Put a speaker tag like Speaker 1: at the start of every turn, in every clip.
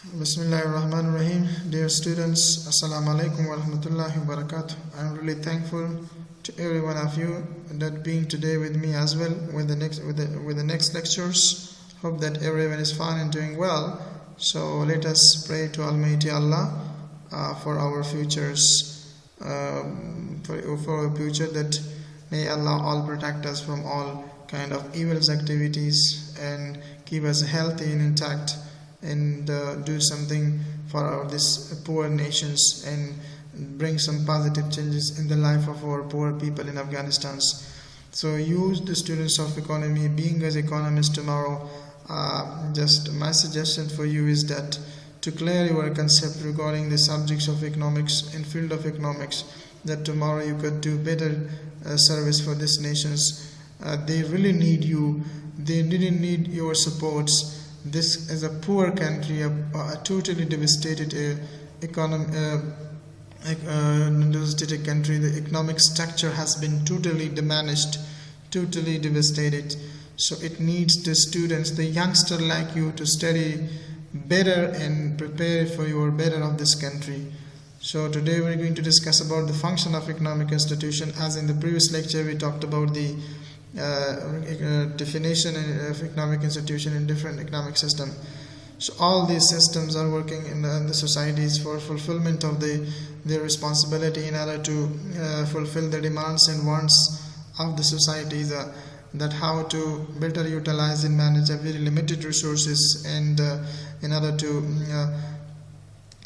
Speaker 1: Bismillahirrahmanirrahim. Dear students, Assalamu alaikum wa rahmatullahi wa barakatuh. I'm really thankful to every one of you that being today with me as well with the next lectures. Hope that everyone is fine and doing well. So let us pray to Almighty Allah for our futures, for our future, that may Allah all protect us from all kind of evil activities and keep us healthy and intact, and do something for these poor nations and bring some positive changes in the life of our poor people in Afghanistan. So use the students of economy, being as economists tomorrow, just my suggestion for you is that to clear your concept regarding the subjects of economics and field of economics, that tomorrow you could do better service for these nations. They really need you. They really need your supports. This is a poor country, a totally devastated devastated country. The economic structure has been totally diminished, totally devastated. So it needs the students, the youngster like you, to study better and prepare for your better of this country. So today we're going to discuss about the function of economic institution. As in the previous lecture we talked about the definition of economic institution in different economic system. So all these systems are working in the societies for fulfillment of their responsibility in order to fulfill the demands and wants of the societies, that how to better utilize and manage a very limited resources, and in order to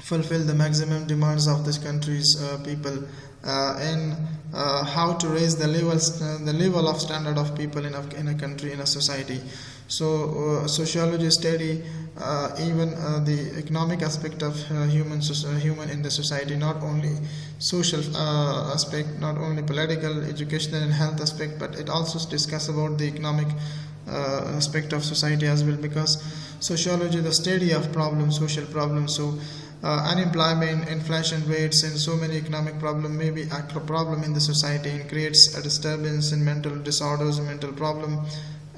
Speaker 1: fulfill the maximum demands of this country's people, and how to raise the level of standard of people in a country, in a society. So sociology study even the economic aspect of human in the society, not only social aspect, not only political, educational and health aspect, but it also discuss about the economic aspect of society as well, because sociology, the study of problems, social problems. So unemployment, inflation rates, and so many economic problems may be a problem in the society and creates a disturbance in mental disorders and mental problem.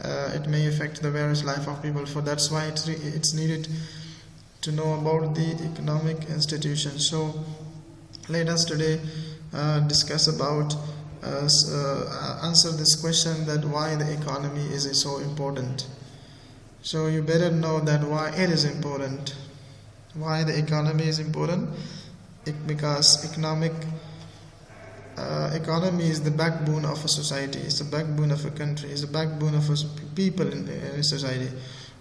Speaker 1: It may affect the various life of people. For that's why it's needed to know about the economic institution. So let us today discuss about answer this question, that why the economy is so important. So you better know that why it is important. Why the economy is important? Because economy is the backbone of a society. It's the backbone of a country. It's the backbone of people in a society.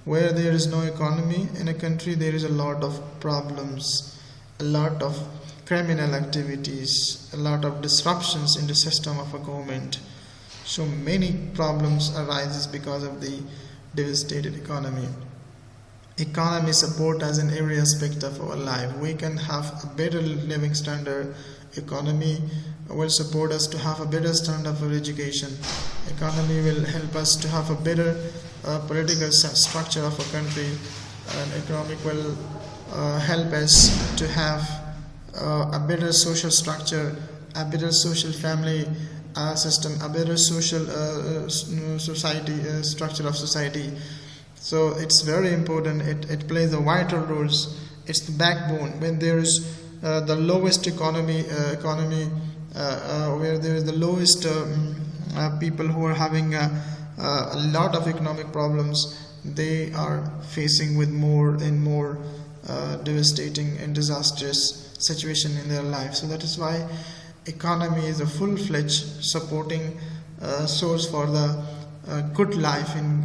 Speaker 1: Where there is no economy in a country, there is a lot of problems, a lot of criminal activities, a lot of disruptions in the system of a government. So many problems arises because of the devastated economy. Economy support us in every aspect of our life. We can have a better living standard. Economy will support us to have a better standard for education. Economy will help us to have a better political structure of a country, and economic will help us to have a better social structure, a better social family system, a better social society structure of society. So it's very important. It plays a vital role. It's the backbone. When there is the lowest economy, where there is the lowest people who are having a lot of economic problems, they are facing with more and more devastating and disastrous situation in their life. So that is why economy is a full-fledged supporting source for the good life in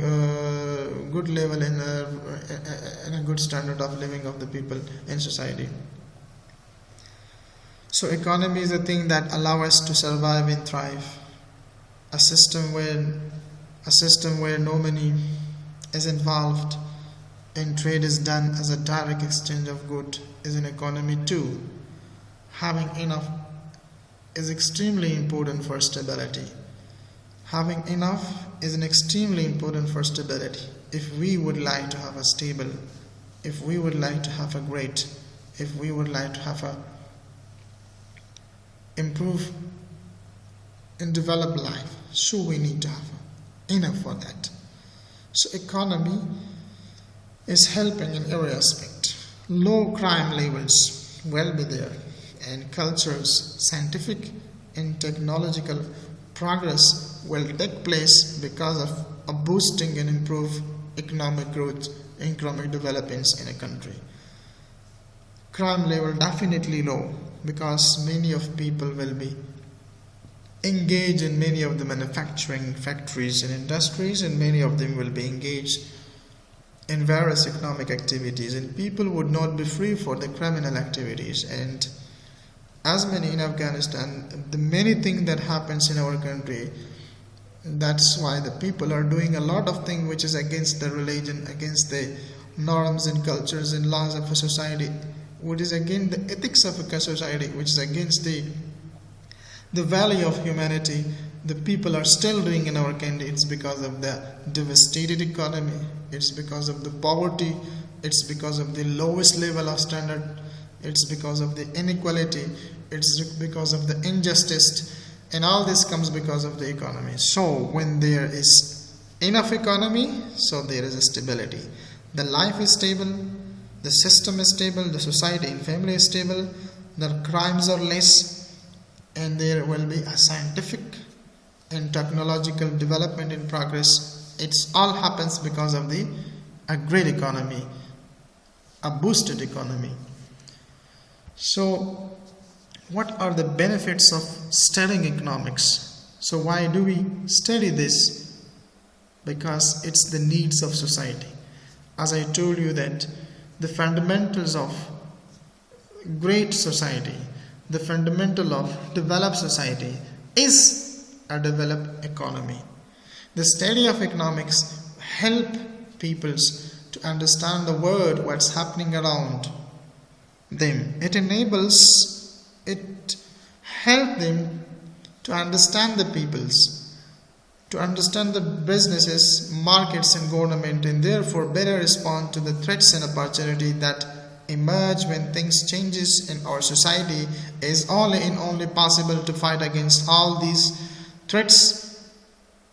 Speaker 1: good level in a good standard of living of the people in society. So economy is a thing that allows us to survive and thrive. A system where no money is involved and trade is done as a direct exchange of good is an economy too. Having enough is extremely important for stability. Having enough is extremely important for stability. If we would like to have a stable, if we would like to have a great, if we would like to have a improve and develop life, so we need to have enough for that. So economy is helping in every aspect. low crime levels will be there, and cultures, scientific and technological progress will take place because of a boosting and improve economic growth, economic developments in a country. Crime level definitely low because many of people will be engaged in many of the manufacturing factories and industries, and many of them will be engaged in various economic activities, and people would not be free for the criminal activities. And as many in Afghanistan, the many things that happens in our country, that's why the people are doing a lot of things which is against the religion, against the norms and cultures and laws of a society, which is against the ethics of a society, which is against the value of humanity. The people are still doing in our country. It's because of the devastated economy, it's because of the poverty, it's because of the lowest level of standard, it's because of the inequality, it's because of the injustice, and all this comes because of the economy. So when there is enough economy, so there is a stability. The life is stable, the system is stable, the society and family is stable, the crimes are less, and there will be a scientific and technological development in progress. It's all happens because of a great economy, a boosted economy. So what are the benefits of studying economics? So why do we study this? Because it's the needs of society. As I told you that the fundamentals of great society, the fundamental of developed society is a developed economy. The study of economics help peoples to understand the world, what's happening around them. It help them to understand the peoples, to understand the businesses, markets and government, and therefore better respond to the threats and opportunity that emerge when things changes in our society. Is only possible to fight against all these threats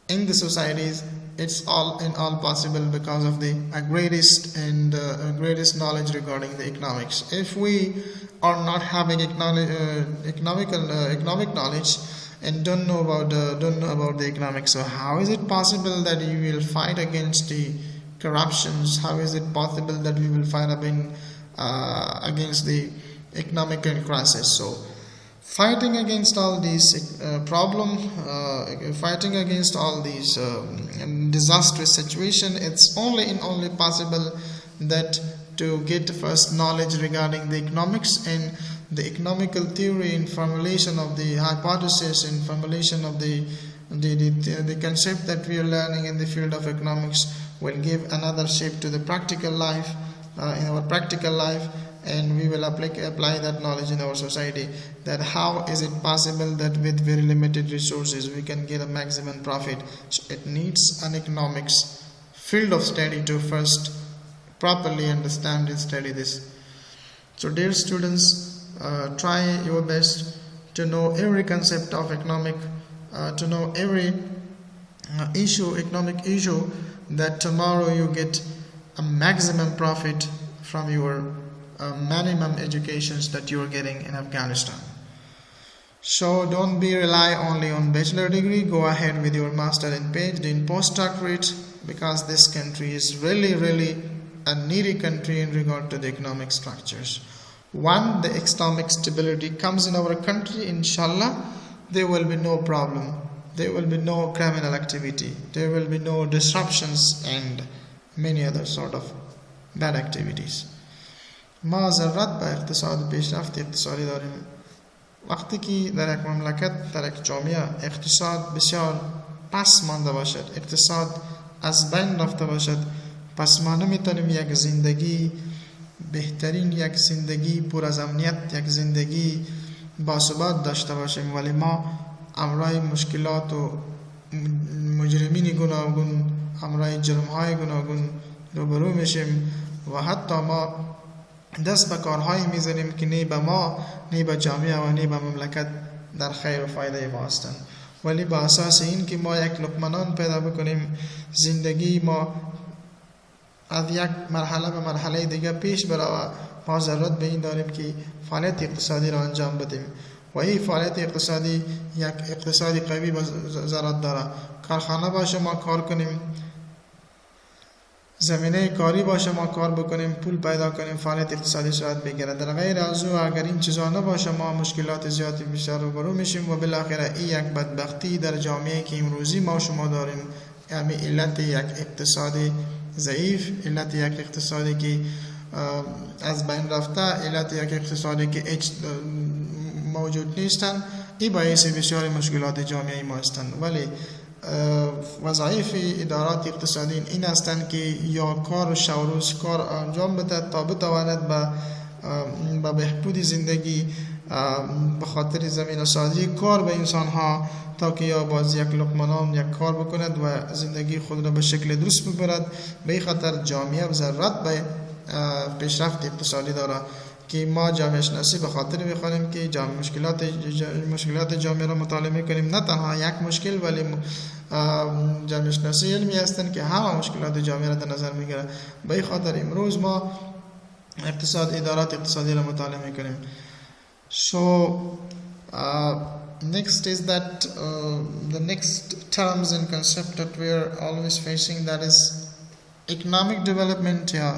Speaker 1: in the societies. It's all possible because of the greatest knowledge regarding the economics. If we are not having economic knowledge and don't know about the economics, so how is it possible that you will fight against the corruptions? How is it possible that we will fight against the economic crisis? So fighting against all these fighting against all these disastrous situation, it's only possible that to get first knowledge regarding the economics and the economical theory and formulation of the hypothesis and formulation of the concept that we are learning in the field of economics will give another shape to the practical life, in our practical life, and we will apply that knowledge in our society. That how is it possible that with very limited resources we can get a maximum profit? So it needs an economics field of study to first properly understand and study this. So dear students, try your best to know every concept of economic, to know every economic issue, that tomorrow you get a maximum profit from your minimum educations that you are getting in Afghanistan. So don't rely only on bachelor degree. Go ahead with your master and PhD in postdoctorate, because this country is really a needy country in regard to the economic structures. When the economic stability comes in our country, inshallah, there will be no problem, there will be no criminal activity, there will be no disruptions and many other sort of bad activities. ما ضرورت به اقتصاد پیشرفت اقتصادی داریم. وقتی که در یک مملکت، در یک جامعه اقتصاد بسیار پس مانده باشد، اقتصاد از بین رفته باشد، پس ما نمیتونیم یک زندگی بهترین، یک زندگی پر از امنیت، یک زندگی باثبات داشته باشیم. ولی ما امرای مشکلات و مجرمین گوناگون، امرای جرمهای گوناگون روبرو میشیم و حتی ما دست به کارهایی میزنیم که نه به ما، نه به جامعه و نه به مملکت در خیر و فایده ما هستند. ولی با اساس این که ما یک لقمه نان پیدا بکنیم، زندگی ما از یک مرحله به مرحله دیگه پیش بروه ما ضرورت به این داریم که فعالیت اقتصادی را انجام بدیم و این فعالیت اقتصادی یک اقتصادی قوی ضرورت داره. کارخانه باشه ما کار کنیم، زمینه کاری باشه ما کار بکنیم، پول پیدا کنیم، فعالیت اقتصادی صورت بگیره. در غیر از او اگر این چیزا نباشه ما مشکلات زیادی بیشتر روبرو میشیم و بالاخره این یک بدبختی در جامعه که امروزی ما شما داریم، یعنی علت یک اقتصادی ضعیف، علت یک اقتصادی که از بین رفته، علت یک اقتصادی که موجود نیستن، این باعث بسیار مشکلات جامعه ما هستند. ولی وظایف ادارات اقتصادی این هستند که یا کار شوروز کار انجام بده تا بتواند به بهبود زندگی به خاطر زمینه سازی کار به انسان ها، تا که یا باز یک لقمه نان یک کار بکند و زندگی خود را به شکل درست ببرد. به این خاطر جامعه ضرورت به پیشرفت اقتصادی داره که ما جامعه شناسی به خاطر بخوانیم که مشکلات جامعه را مطالعه میکنیم. نه تنها یک مشکل، ولی جامعه شناسی علمی هستند که همه مشکلات جامعه را در نظر میگیره. به این خاطر امروز ما ادارات اقتصادی را مطالعه میکنیم. So next is that the next terms and concept that we are always facing, that is economic development یا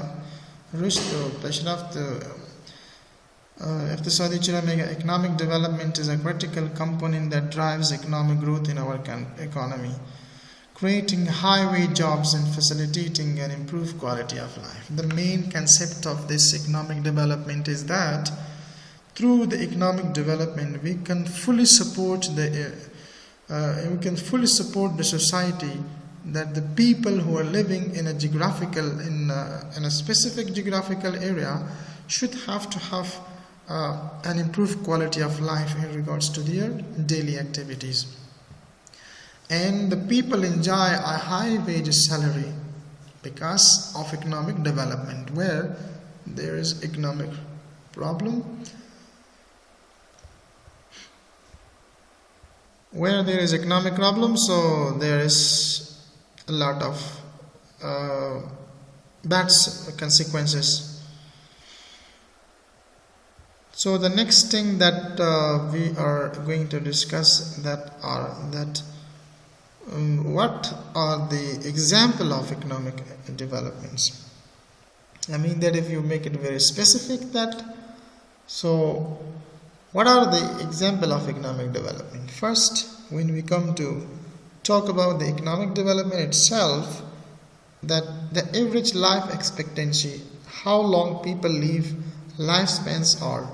Speaker 1: رشد و پیشرفت اقتصادی. چرا میگه economic development is a critical component that drives economic growth in our economy, creating high-wage jobs and facilitating an improved quality of life. The main concept of this economic development is that through the economic development we can fully support the society, that the people who are living in a specific geographical area should have to have an improved quality of life in regards to their daily activities. And the people enjoy a high wage salary because of economic development. Where there is economic problem, so there is a lot of bad consequences. So the next thing that we are going to discuss what are the example of economic developments. I mean that if you make it very specific, so what are the example of economic development? First, when we come to talk about the economic development itself, that the average life expectancy, how long people live, lifespans are.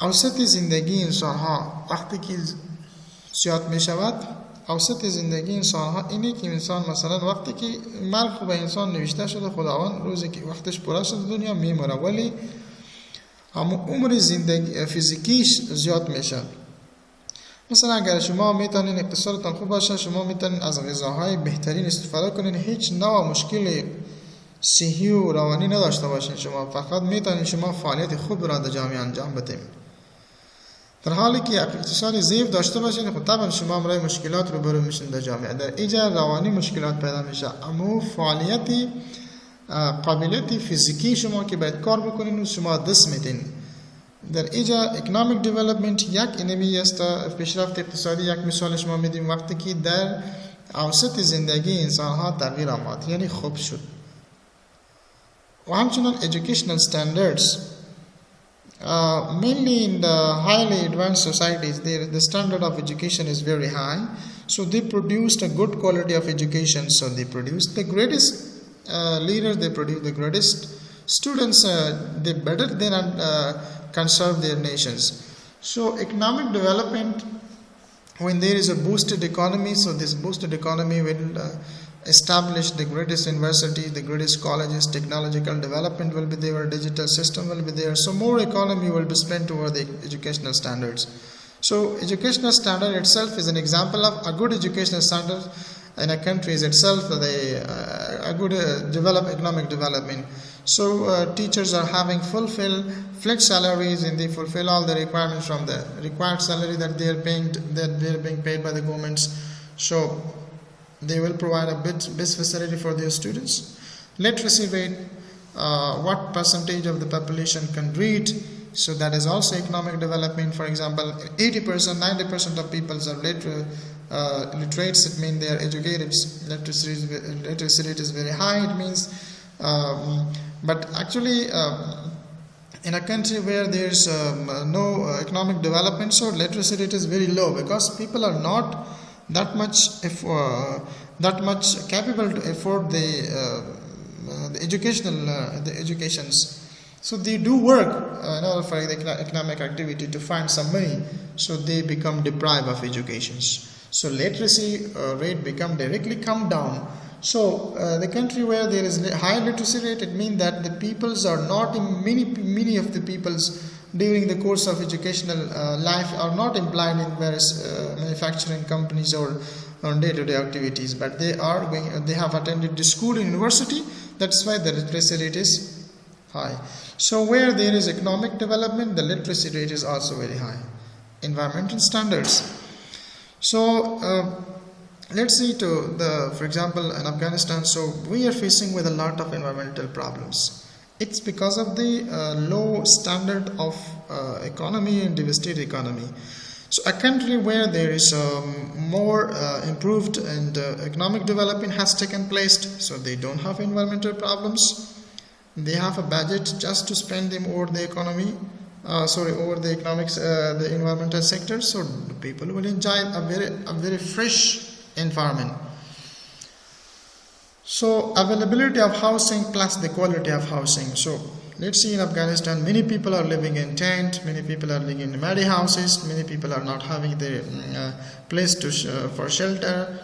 Speaker 1: اوسط زندگی انسان ها وقتی که زیاد می شود، اوسط زندگی انسان ها اینه که انسان مثلا وقتی که مرگ به انسان نوشته شده، خداوند روزی که وقتش پره شده دنیا میمره، ولی عمر زندگی فیزیکیش زیاد میشه. مثلا اگر شما میتونین اقتصادتان خوب باشه، شما میتونین از غذاهای بهترین استفاده کنین، هیچ نوع مشکل صحی و روانی نداشته باشین، شما فقط میتونین شما فعالیت خوب را در جامعه انجام بدین. در حالی که اقتصاد ضعیف داشته باشین، خب طبعا شما برای مشکلات روبرو میشین در جامعه، در اینجا روانی مشکلات پیدا میشه. اما فعالیتی قابلیت فیزیکی شما که باید کار بکنین و شما دست میدین. در اینجا اکونومیک دیولپمنت یک اینمی است، پیشرفت اقتصادی. یک مثال شما میدیم وقتی که در اوسط زندگی انسان ها تغییر آمد، یعنی خوب شد. و همچنان educational standards, mainly in the highly advanced societies, the standard of education is very high, so they produced a good quality of education, so they produced the greatest leaders, they produced the greatest students, they better than can serve their nations. So economic development, when there is a boosted economy, so this boosted economy will establish the greatest universities, the greatest colleges, technological development will be there, digital system will be there, so more economy will be spent over the educational standards. So educational standard itself is an example of a good educational standard in a country is itself a good economic development. So teachers are having flat salaries, and they fulfill all the requirements from the required salary that they are being paid by the governments. So they will provide a best facility for their students. Literacy rate, what percentage of the population can read. So that is also economic development. For example, 80%, 90% of people are literates. It means they are educated. Literacy rate is very high. It means, but actually, in a country where there is no economic development, so literacy rate is very low because people are not that much capable to afford the educations. So they do work in order for the economic activity to find some money. So they become deprived of educations. So literacy rate directly come down. So the country where there is high literacy rate, it means that the peoples are not in many of the peoples during the course of educational life are not employed in various manufacturing companies or on day-to-day activities, but they have attended the school and university. That's why the literacy rate is high. So where there is economic development, the literacy rate is also very high. Environmental standards. So let's see for example, in Afghanistan. So we are facing with a lot of environmental problems. It's because of the low standard of economy and devastated economy. So a country where there is more improved and economic development has taken place, so they don't have environmental problems. They have a budget just to spend them over the economy, over the economics, the environmental sector. So the people will enjoy a very fresh environment. So availability of housing plus the quality of housing. So let's see, in Afghanistan, many people are living in tent, many people are living in muddy houses, many people are not having the place for shelter.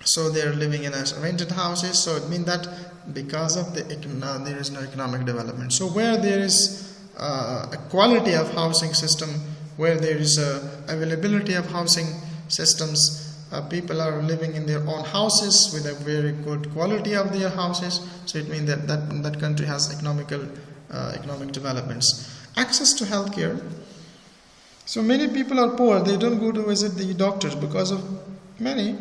Speaker 1: So they are living in rented houses. So it means that because of there is no economic development. So where there is a quality of housing system, where there is availability of housing systems, people are living in their own houses with a very good quality of their houses. So it means that country has economic developments. Access to healthcare. So many people are poor. They don't go to visit the doctors because of many.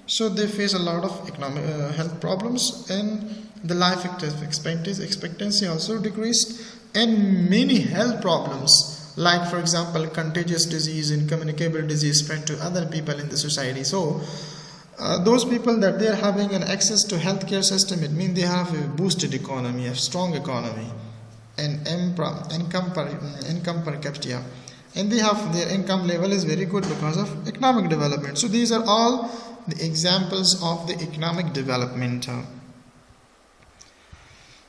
Speaker 1: So they face a lot of economic health problems, and the life expectancy also decreased, and many health problems, like for example contagious disease and communicable disease spread to other people in the society. So those people that they are having an access to healthcare system, it means they have a boosted economy, a strong economy, and income per capita, and they have their income level is very good because of economic development. So these are all the examples of the economic development.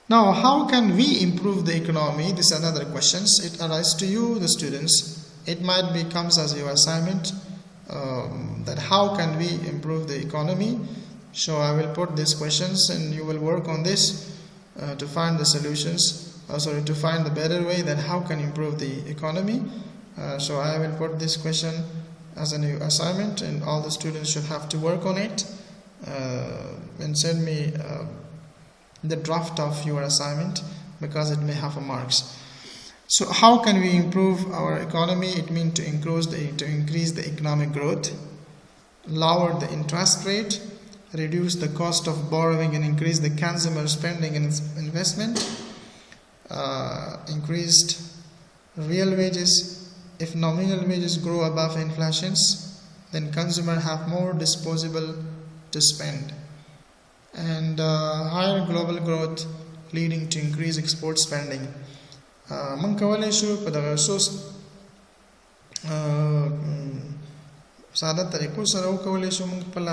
Speaker 1: Now, how can we improve the economy? This is another question. It arises to you, the students. It might comes as your assignment, that how can we improve the economy? So I will put these questions and you will work on this to find the solutions, to find the better way that how can improve the economy. So I will put this question as a new assignment, and all the students should have to work on it and send me the draft of your assignment, because it may have a marks. So how can we improve our economy? It means to increase the economic growth, lower the interest rate, reduce the cost of borrowing and increase the consumer spending and investment, increased real wages. If nominal wages grow above inflations, then consumer have more disposable to spend, and higher global growth leading to increased export spending. من کولای شو په دغه سوس ساده طریقو سره وکولای شو موږ خپل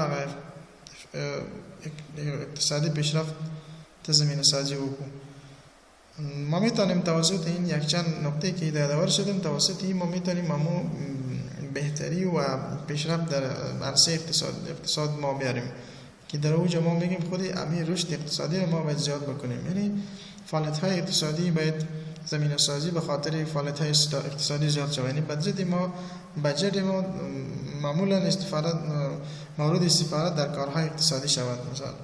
Speaker 1: اقتصادي پیشرفت تضمین سازی وکړو. ما میتونیم توسط این یک چند نکته که داور شدیم توسط این ما میتونیم همو بهتری و پیشرفت در عرصه اقتصاد ما بیاریم که در اوج ما میگیم خود امی رشد اقتصادی رو ما باید زیاد بکنیم. یعنی فعالیت‌های اقتصادی باید زمینه سازی به خاطر فعالیت‌های اقتصادی زیاد شود. یعنی بجت ما معمولا مورد استفاده در کارهای اقتصادی شود. مثلا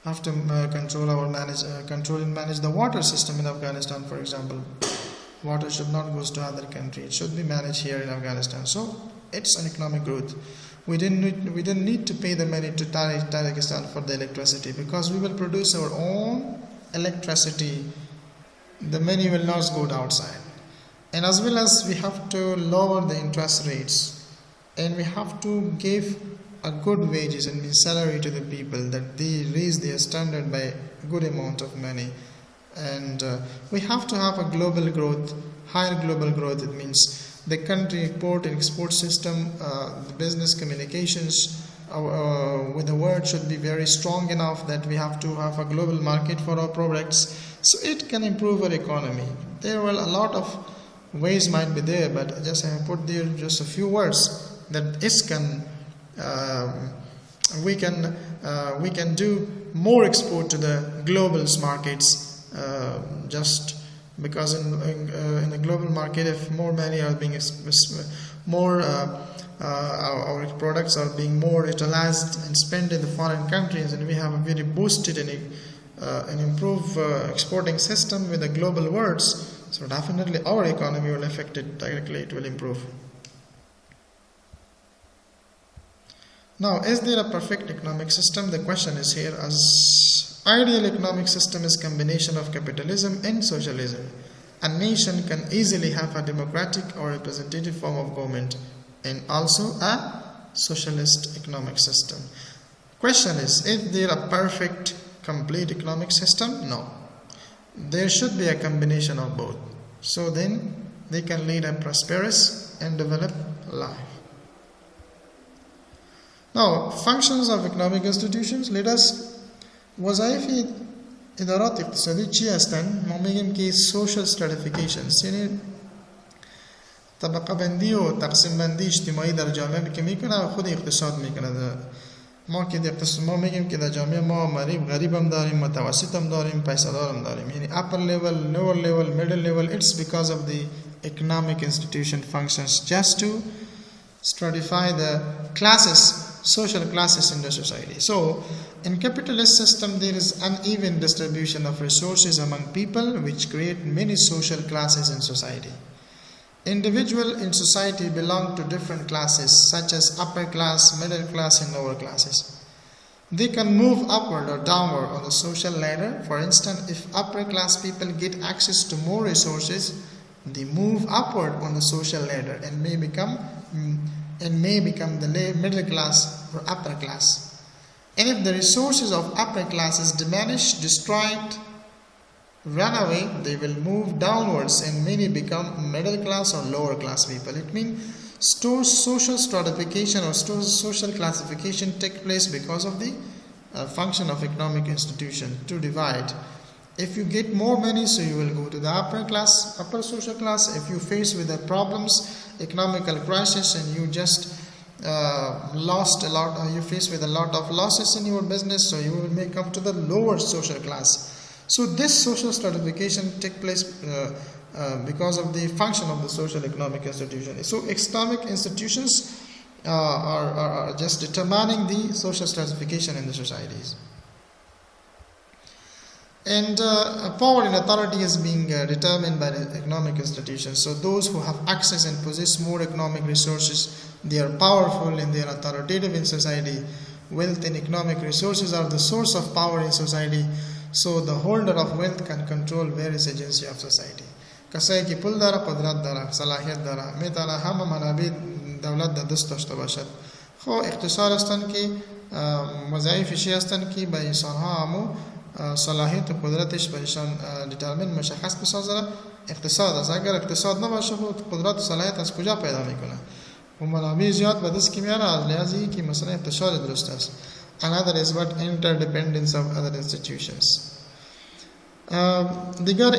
Speaker 1: have to control and manage the water system in Afghanistan, for example. Water should not go to other country. It should be managed here in Afghanistan. So it's an economic growth. We didn't need to pay the money to Tajikistan for the electricity, because we will produce our own electricity, the money will not go outside. And as well as we have to lower the interest rates, and we have to give a good wages and salary to the people, that they raise their standard by a good amount of money. And we have to have a global growth, higher global growth. It means the country import and export system, the business communications with the world should be very strong enough that we have to have a global market for our products, so it can improve our economy. There are a lot of ways might be there, but just I have put there just a few words that this can we can do more export to the global markets, just because in the global market, if more money are being more our products are being more utilized and spent in the foreign countries, and we have a very boosted and improved exporting system with the global worlds, so definitely our economy will affect it directly, it will improve. Now, is there a perfect economic system? The question is here. As ideal economic system is combination of capitalism and socialism. A nation can easily have a democratic or representative form of government and also a socialist economic system. Question is there a perfect, complete economic system? No. There should be a combination of both. So then they can lead a prosperous and developed life. Now, functions of economic institutions. Let us وظائف ادارات اقتصادی چی هستن؟ ما میگیم که social stratifications، یعنی طبقه بندی و تقسیم بندی اجتماعی در جامعه که میکنه و خود اقتصاد میکنه. ما که ما میگیم که در جامعه ما غریب هم داریم، متوسط هم داریم، پیسه دار هم داریم، یعنی upper level, lower level, middle level. It's because of the economic institution functions just to stratify the classes, social classes in the society. So in capitalist system there is uneven distribution of resources among people, which create many social classes in society. Individuals in society belong to different classes such as upper class, middle class and lower classes. They can move upward or downward on the social ladder. For instance, if upper class people get access to more resources, they move upward on the social ladder and may become the middle class or upper class. And if the resources of upper classes diminish, destroyed, run away, they will move downwards and many become middle class or lower class people. It means social stratification or social classification take place because of the function of economic institution to divide. If you get more money, so you will go to the upper class, upper social class. If you face with the problems, economical crisis, and you just lost a lot, you face with a lot of losses in your business, so you may come to the lower social class. So this social stratification take place because of the function of the social economic institution. So economic institutions are just determining the social stratification in the societies. And power and authority is being determined by the economic institutions. So those who have access and possess more economic resources, they are powerful and they are authoritative in society. Wealth and economic resources are the source of power in society. So the holder of wealth can control various agencies of society. کسایی که پول داره، قدرت داره، صلاحیت داره، میتونه همه منابع دولت در دست داشته باشد. خب اقتصاد هستند که وظایفش هستند که به انسانها همو صلاحیت و قدرتش برایشان دیترمین مشخص بسازه. اقتصاد است. اگر اقتصاد نباشه خود قدرت و صلاحیت از کجا پیدا میکنه؟ و منابع زیاد به دست کی میاره؟ از لحاظی که مثلا اقتصاد درست است. Another is what interdependence of other institutions. دیگر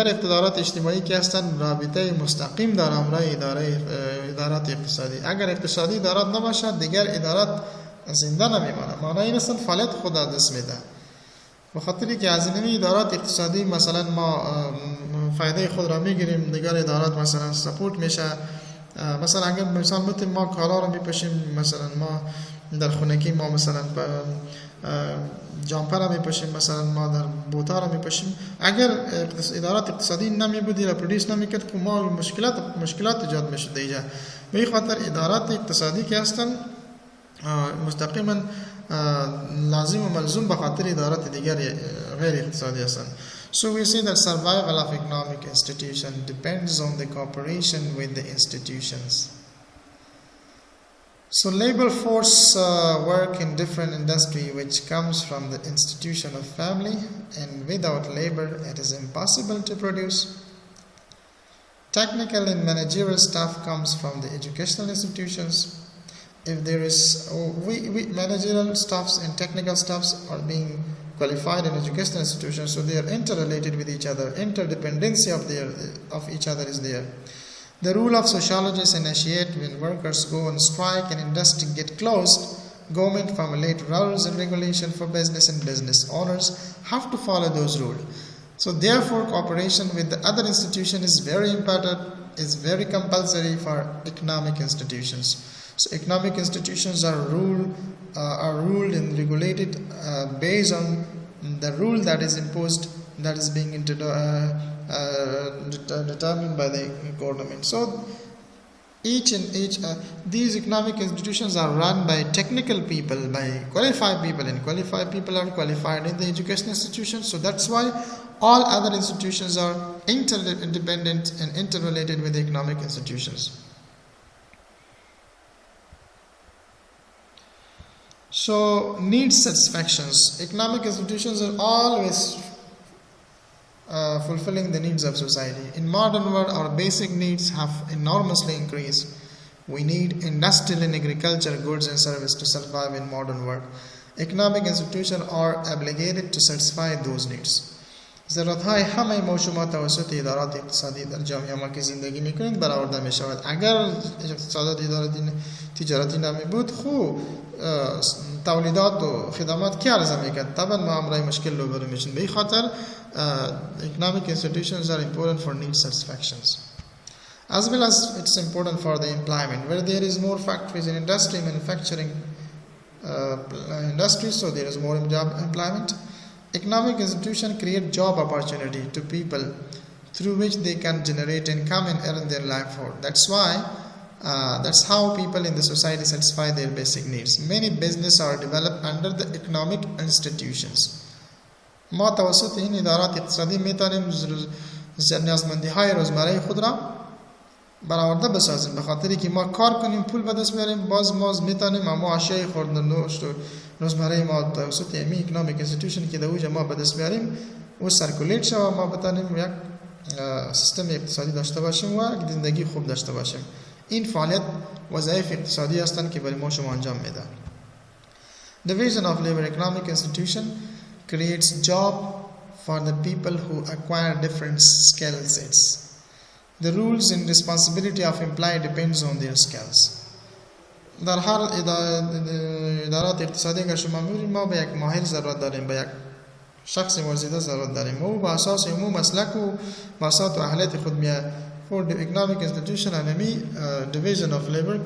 Speaker 1: اقتدارات اجتماعی که هستند رابطه مستقیم در امر ادارات اقتصادی. اگر اقتصادی ادارات نباشد دیگر ادارات زنده نمیمانه. معنی این است فعالیت خود دست میده. به خاطری که از این ادارات اقتصادی مثلا ما فایده خود را میگیریم، دیگر ادارات مثلا سپورت میشه. مثلا اگر مثلا ما کالا رو میپوشیم، مثلا ما در خونگی ما مثلا جامپر رو میپوشیم، مثلا ما در بوتا رو میپوشیم. اگر ادارات اقتصادی نمیبودی را پروڈیوس نمیکرد که ما مشکلات ایجاد میشد اینجا. به این خاطر ادارات اقتصادی که هستن مستقیما لازم و ملزوم بخاطر ادارات دیگر غیر اقتصادی هستند. So we see that survival of economic institution depends on the cooperation with the institutions. So labor force work in different industry which comes from the institution of family, and without labor it is impossible to produce. Technical and managerial staff comes from the educational institutions. If there is managerial staffs and technical staffs are being qualified in educational institutions, so they are interrelated with each other. Interdependency of each other is there. The rule of sociologists initiate when workers go on strike and industry get closed. Government formulate rules and regulation for business, and business owners have to follow those rules. So therefore, cooperation with the other institution is very important, is very compulsory for economic institutions. So economic institutions are ruled and regulated based on the rule that is imposed, that is being determined by the government. So these economic institutions are run by technical people, by qualified people, and qualified people are qualified in the education institutions. So that's why all other institutions are interdependent and interrelated with the economic institutions. So needs satisfactions. Economic institutions are always fulfilling the needs of society. In modern world, our basic needs have enormously increased. We need industrial and agriculture goods and services to survive in modern world. Economic institutions are obligated to satisfy those needs. ضرورت‌های همه ما شما توسط ادارات اقتصادی در جامعه ما که زندگی می‌کنید برآورده می‌شود. اگر اقتصادات تجارتی نمی بود خوب تولیدات و خدمات کی عرضه می‌کرد؟ طبعا ما امرای مشکل رو برای میشیم. به این خاطر economic institutions are important for need satisfactions. As well as it's important for the employment. Where there is more factories in industry, manufacturing industry, so there is more job employment. Economic institutions create job opportunity to people through which they can generate income and earn their livelihood. That's how people in the society satisfy their basic needs. Many businesses are developed under the economic institutions. ما توسط این ادارات اقتصادی میتونیم نیازمندی های روزمره خود را برآورده بسازیم. به خاطری که ما کار کنیم پول به دست بیاریم، باز ما میتونیم اما اشیاء خوردنوش روزمره ما توسط این اکونومیک اینستیتوشن که در اوج ما به دست بیاریم و سرکولیت شود، ما بتونیم یک سیستم اقتصادی داشته باشیم و زندگی خوب داشته باشیم. این فعالیت وظایف اقتصادی هستند که برای ما شما انجام میدن. The vision of labor economic institution creates job for the people who acquire different skill sets. The rules and responsibility of employee depends on their skills. در هر ادارات اقتصادی که شما می‌بینید ما به یک ماهر ضرورت داریم، به یک شخص ورزیده ضرورت داریم. او با اساس علم مسلک و بساط و اهلیت خود میاد. For the economic institution انمی division of labor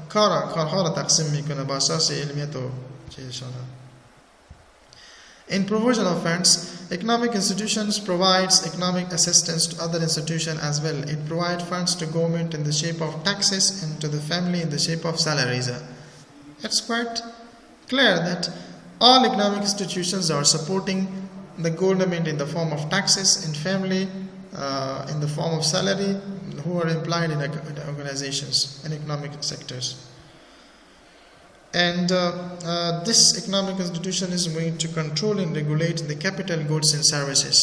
Speaker 1: کارها را تقسیم میکنه با اساس علمیت و چیزشان. In provision of funds, economic institutions provides economic assistance to other institutions as well. It provides funds to government in the shape of taxes and to the family in the shape of salaries. It's quite clear that all economic institutions are supporting the government in the form of taxes and family in the form of salary who are employed in organizations and economic sectors. And this economic institution is going to control and regulate the capital goods and services.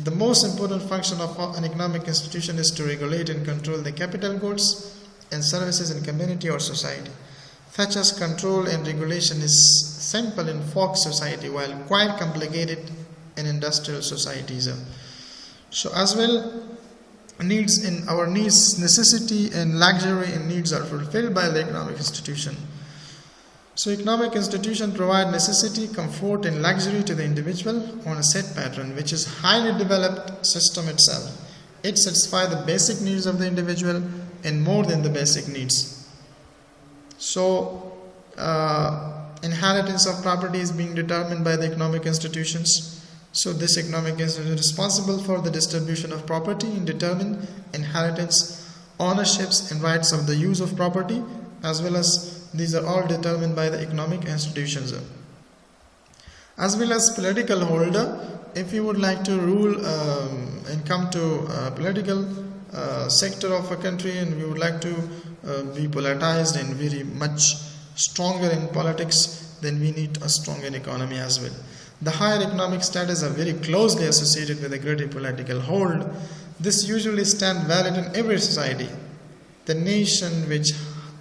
Speaker 1: The most important function of an economic institution is to regulate and control the capital goods and services in community or society. Such as control and regulation is simple in folk society while quite complicated in industrial societies. So as well, our needs, necessity and luxury and needs are fulfilled by the economic institution. So economic institutions provide necessity, comfort and luxury to the individual on a set pattern, which is highly developed system itself. It satisfies the basic needs of the individual and more than the basic needs. So inheritance of property is being determined by the economic institutions. So this economic institution is responsible for the distribution of property and determine inheritance, ownerships and rights of the use of property, as well as These are all determined by the economic institutions. As well as political holder, if you would like to rule and come to a political sector of a country, and we would like to be politicized and very much stronger in politics, then we need a stronger economy as well. The higher economic status are very closely associated with a greater political hold. This usually stands valid in every society. The nation which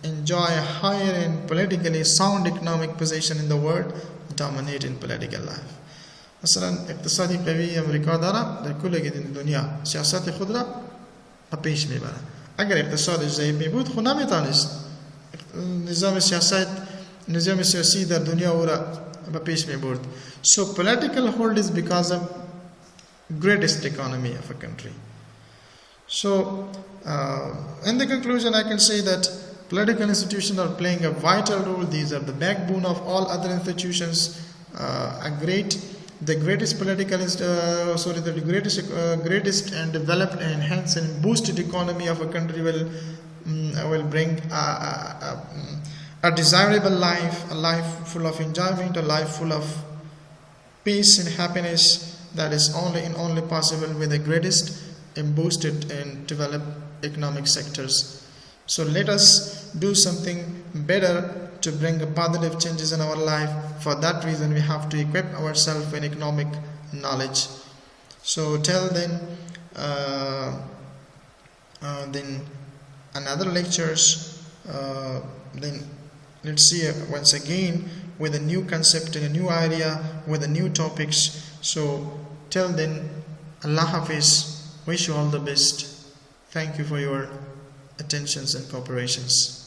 Speaker 1: enjoy a higher and politically sound economic position in the world dominate in political life. مثلا اقتصادی قوی امریکا داره در کل دنیا سیاست خود را پیش میبره. اگر اقتصادش ضعیف می بود خود نمیتونست نظام سیاسی در دنیا او را پیش می برد. So political hold is because of greatest economy of a country. So in the conclusion I can say that political institutions are playing a vital role. These are the backbone of all other institutions. The greatest and developed and enhanced and boosted economy of a country will bring a desirable life, a life full of enjoyment, a life full of peace and happiness that is only possible with the greatest and boosted and developed economic sectors. So let us do something better to bring positive changes in our life. For that reason, we have to equip ourselves with economic knowledge. So till then another lectures. Then let's see once again with a new concept and a new idea with the new topics. So till then, Allah Hafiz. Wish you all the best. Thank you for your attentions and cooperations.